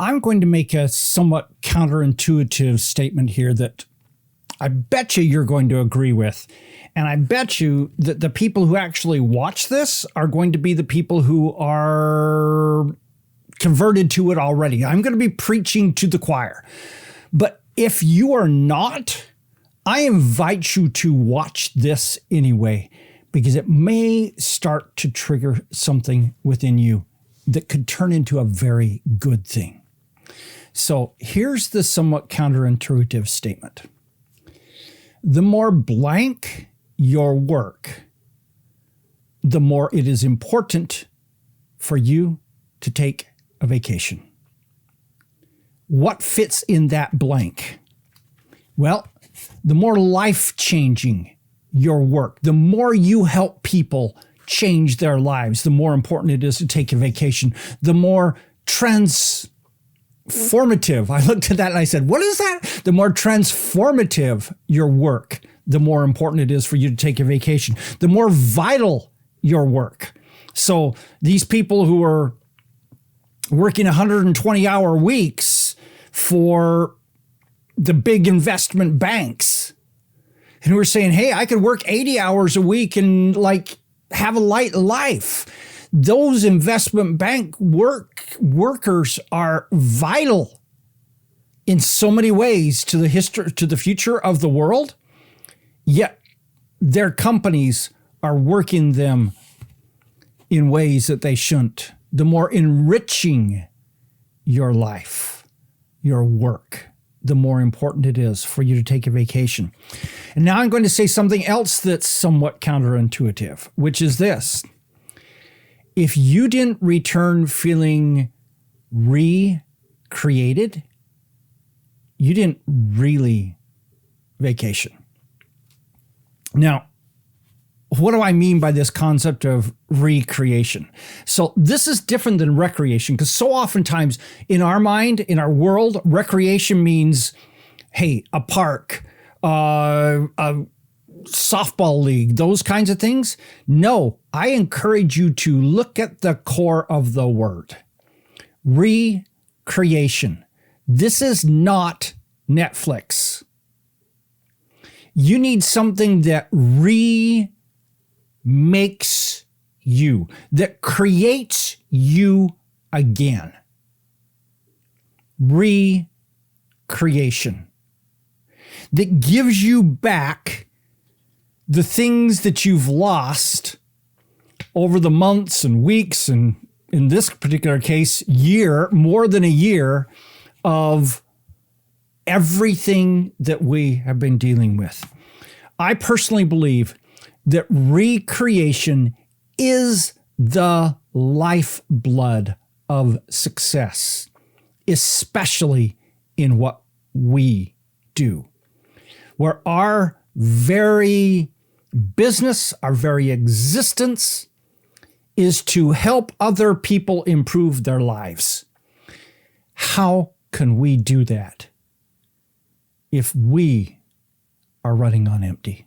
I'm going to make a somewhat counterintuitive statement here that I bet you're going to agree with. And I bet you that the people who actually watch this are going to be the people who are converted to it already. I'm going to be preaching to the choir. But if you are not, I invite you to watch this anyway, because it may start to trigger something within you that could turn into a very good thing. So here's the somewhat counterintuitive statement. The more blank your work, the more it is important for you to take a vacation. What fits in that blank? Well, the more life-changing your work, the more you help people change their lives, the more important it is to take a vacation. The more transformative, I looked at that and I said, what is that? The more transformative your work, the more important it is for you to take a vacation. The more vital your work. So these people who are working 120-hour weeks for the big investment banks, and who are saying, hey, I could work 80 hours a week and have a light life. Those investment bank workers are vital in so many ways to the future of the world, yet their companies are working them in ways that they shouldn't. The more enriching your life, your work, the more important it is for you to take a vacation. And now I'm going to say something else that's somewhat counterintuitive, which is this. If you didn't return feeling recreated, you didn't really vacation. Now, what do I mean by this concept of recreation? So this is different than recreation, because so oftentimes in our mind, in our world, recreation means, hey, a park, a softball league, those kinds of things. No, I encourage you to look at the core of the word. Recreation. This is not Netflix. You need something that makes you, that creates you again. Recreation. That gives you back the things that you've lost over the months and weeks, and in this particular case, more than a year of everything that we have been dealing with. I personally believe that recreation is the lifeblood of success, especially in what we do, where our very business, our very existence is to help other people improve their lives. How can we do that if we are running on empty?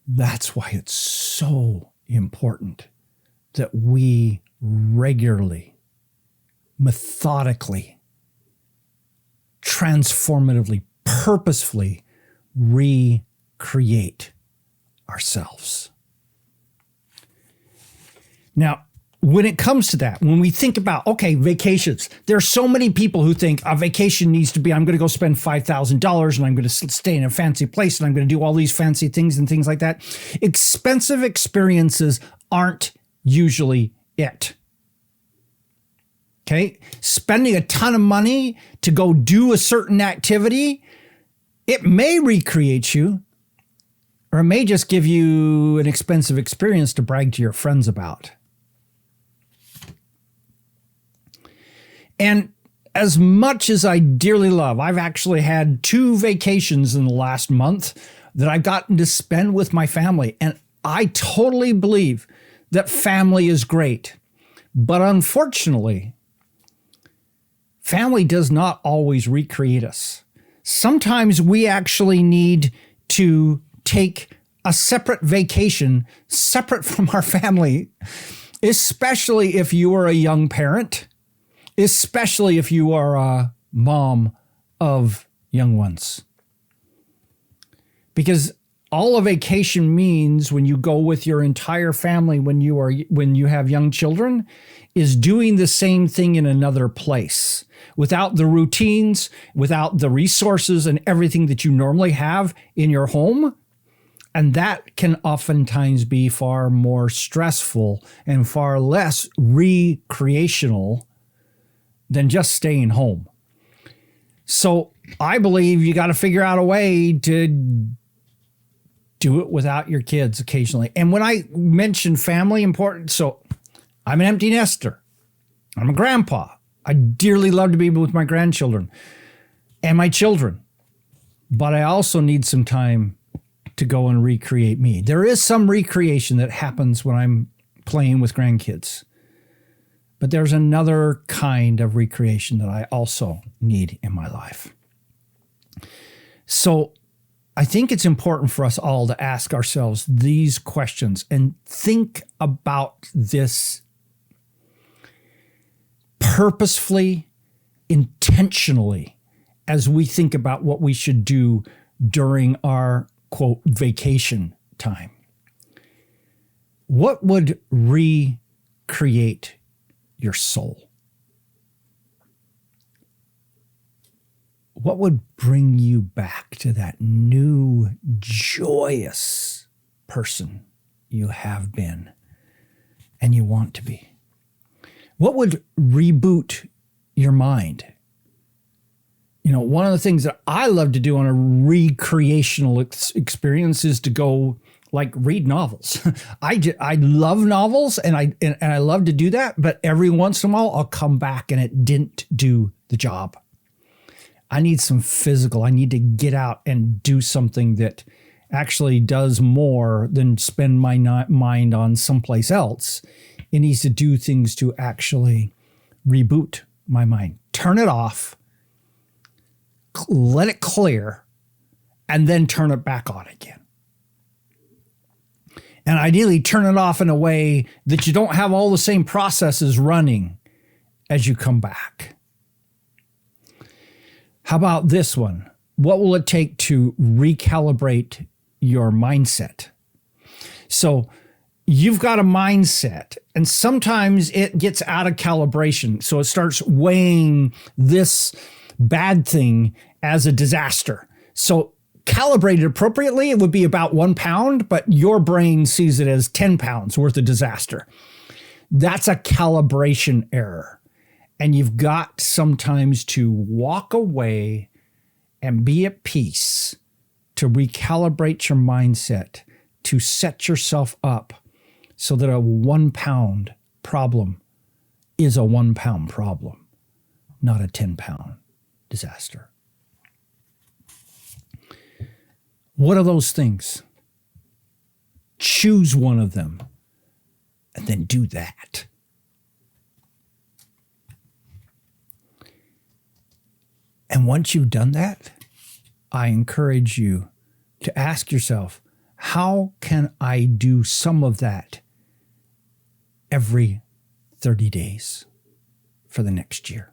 That's why it's so important that we regularly, methodically, transformatively, purposefully recreate ourselves. Now, when it comes to that, when we think about, okay, vacations, there are so many people who think a vacation needs to be, I'm going to go spend $5,000 and I'm going to stay in a fancy place and I'm going to do all these fancy things and things like that. Expensive experiences aren't usually it. Okay? Spending a ton of money to go do a certain activity, it may recreate you, or it may just give you an expensive experience to brag to your friends about. And as much as I dearly love, I've actually had 2 vacations in the last month that I've gotten to spend with my family. And I totally believe that family is great. But unfortunately, family does not always recreate us. Sometimes we actually need to take a separate vacation, separate from our family, especially if you are a young parent, especially if you are a mom of young ones. Because all a vacation means when you go with your entire family, when you have young children, is doing the same thing in another place without the routines, without the resources and everything that you normally have in your home. And that can oftentimes be far more stressful and far less recreational than just staying home. So I believe you got to figure out a way to do it without your kids occasionally. And when I mention family important, so I'm an empty nester. I'm a grandpa. I dearly love to be with my grandchildren and my children. But I also need some time to go and recreate me. There is some recreation that happens when I'm playing with grandkids. But there's another kind of recreation that I also need in my life. So I think it's important for us all to ask ourselves these questions and think about this purposefully, intentionally, as we think about what we should do during our, quote, vacation time. What would recreate your soul? What would bring you back to that new, joyous person you have been and you want to be? What would reboot your mind? You know, one of the things that I love to do on a recreational experience is to go like read novels. I love novels and I love to do that, but every once in a while I'll come back and it didn't do the job. I need some physical. I need to get out and do something that actually does more than spend my mind on someplace else. It needs to do things to actually reboot my mind, turn it off, let it clear, and then turn it back on again. And ideally turn it off in a way that you don't have all the same processes running as you come back. How about this one? What will it take to recalibrate your mindset? So you've got a mindset, and sometimes it gets out of calibration. So it starts weighing this bad thing as a disaster. So calibrated appropriately, it would be about 1 pound, but your brain sees it as 10 pounds worth of disaster. That's a calibration error. And you've got sometimes to walk away and be at peace to recalibrate your mindset, to set yourself up so that a 1 pound problem is a 1 pound problem, not a 10 pound disaster. What are those things? Choose one of them and then do that. And once you've done that, I encourage you to ask yourself, how can I do some of that every 30 days for the next year?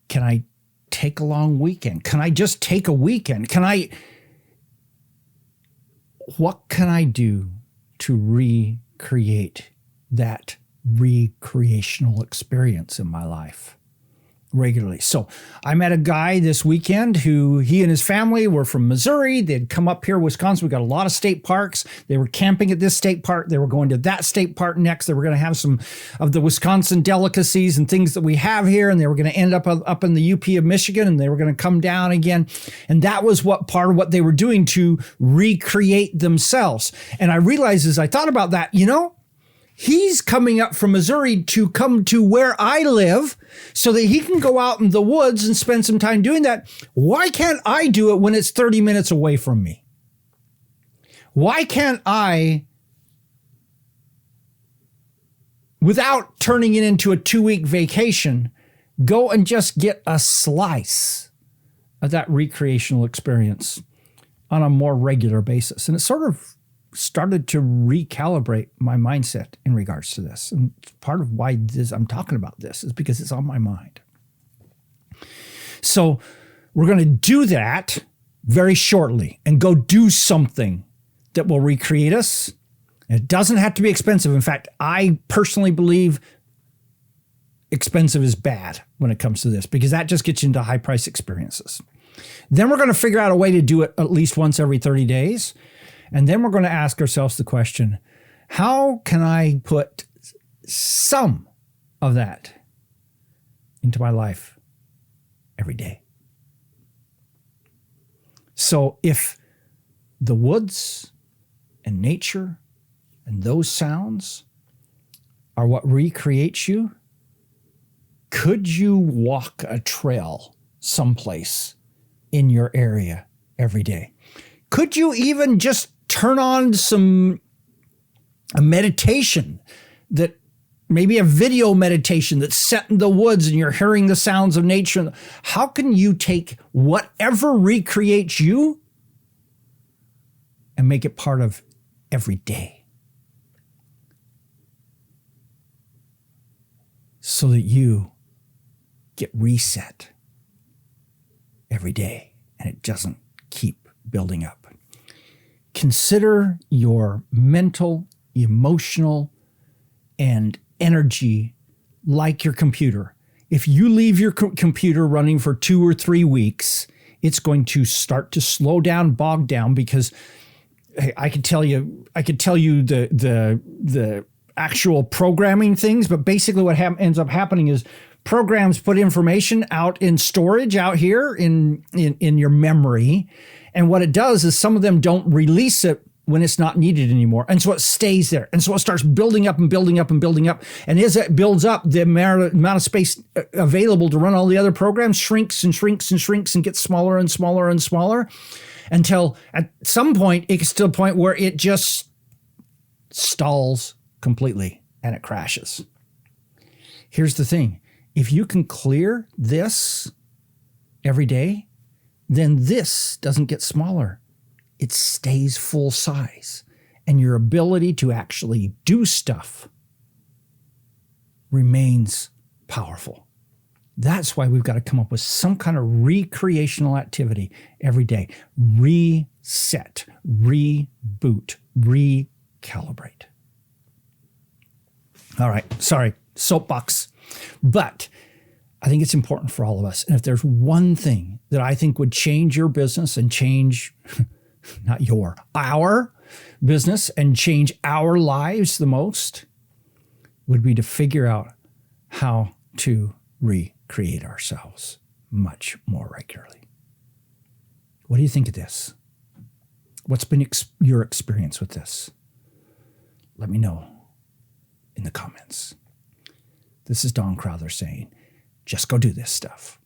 Can I take a long weekend? Can I just take a weekend? What can I do to recreate that recreational experience in my life regularly? So I met a guy this weekend who he and his family were from Missouri. They'd come up here, Wisconsin. We got a lot of state parks. They were camping at this state park. They were going to that state park next. They were going to have some of the Wisconsin delicacies and things that we have here. And they were going to end up in the UP of Michigan, and they were going to come down again. And that was what part of what they were doing to recreate themselves. And I realized as I thought about that, he's coming up from Missouri to come to where I live so that he can go out in the woods and spend some time doing that. Why can't I do it when it's 30 minutes away from me? Why can't I, without turning it into a 2-week vacation, go and just get a slice of that recreational experience on a more regular basis? And it sort of started to recalibrate my mindset in regards to this. And part of why I'm talking about this is because it's on my mind. So we're going to do that very shortly and go do something that will recreate us. It doesn't have to be expensive. In fact, I personally believe expensive is bad when it comes to this, because that just gets you into high price experiences. Then we're going to figure out a way to do it at least once every 30 days. And then we're going to ask ourselves the question, how can I put some of that into my life every day? So if the woods and nature and those sounds are what recreates you, could you walk a trail someplace in your area every day? Could you even just turn on a meditation, that maybe a video meditation that's set in the woods and you're hearing the sounds of nature? How can you take whatever recreates you and make it part of every day, so that you get reset every day and it doesn't keep building up? Consider your mental, emotional, and energy like your computer. If you leave your computer running for 2 or 3 weeks, it's going to start to slow down, bog down, because hey, I could tell you the actual programming things, but basically what ends up happening is programs put information out in storage out here in your memory. And what it does is some of them don't release it when it's not needed anymore. And so it stays there. And so it starts building up and building up and building up. And as it builds up, the amount of space available to run all the other programs shrinks and shrinks and shrinks and gets smaller and smaller and smaller, until at some point it gets to a point where it just stalls completely and it crashes. Here's the thing. If you can clear this every day, then this doesn't get smaller. It stays full size. And your ability to actually do stuff remains powerful. That's why we've got to come up with some kind of recreational activity every day. Reset, reboot, recalibrate. All right, sorry, soapbox. But I think it's important for all of us. And if there's one thing that I think would change your business and change, not our business and change our lives the most, would be to figure out how to recreate ourselves much more regularly. What do you think of this? What's been your experience with this? Let me know in the comments. This is Don Crowther saying, just go do this stuff.